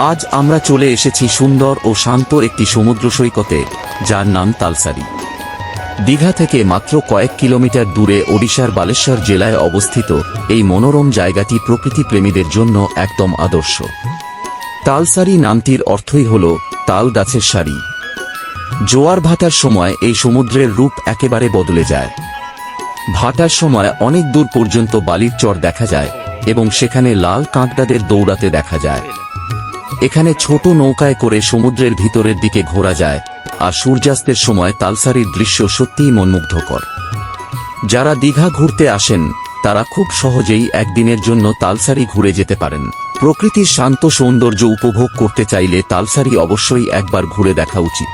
আজ আমরা চলে এসেছি সুন্দর ও শান্ত একটি সমুদ্র সৈকতে, যার নাম তালসারি। দীঘা থেকে মাত্র কয়েক কিলোমিটার দূরে ওড়িশার বালেশ্বর জেলায় অবস্থিত এই মনোরম জায়গাটি প্রকৃতি প্রেমীদের জন্য একদম আদর্শ। তালসারি নামটির অর্থই হল তাল গাছের সারি। জোয়ার ভাটার সময় এই সমুদ্রের রূপ একেবারে বদলে যায়। ভাটার সময় অনেক দূর পর্যন্ত বালির চর দেখা যায় এবং সেখানে লাল কাঁকড়াদের দৌড়াতে দেখা যায়। এখানে ছোট নৌকায় করে সমুদ্রের ভিতরের দিকে ঘোরা যায়, আর সূর্যাস্তের সময় তালসারির দৃশ্য সত্যিই মনমুগ্ধকর। যারা দীঘা ঘুরতে আসেন তারা খুব সহজেই একদিনের জন্য তালসারি ঘুরে যেতে পারেন। প্রকৃতির শান্ত সৌন্দর্য উপভোগ করতে চাইলে তালসারি অবশ্যই একবার ঘুরে দেখা উচিত।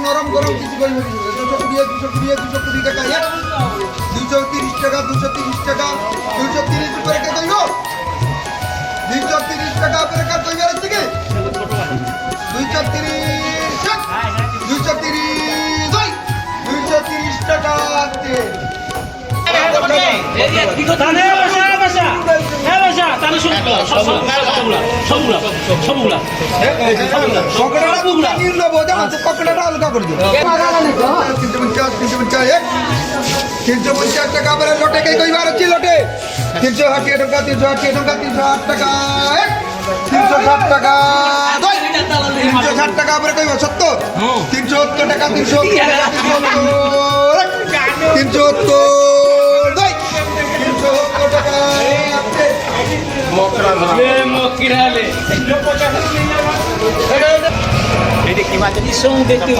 নরম গরম কিছু কই 220 টাকা 230 টাকা 230 টাকা 230 উপরে কে কইব 230 টাকা উপরে কে কইব আছে কি 230 টাকা আছে টাকা পরে লোটে কে কইবার আছে লোটে 360 টাকা 360 টাকা 308 টাকা 360 টাকা 360 টাকা পরে কইব 70 370 টাকা 370 টাকা Ini kimat jadi song deh tuh.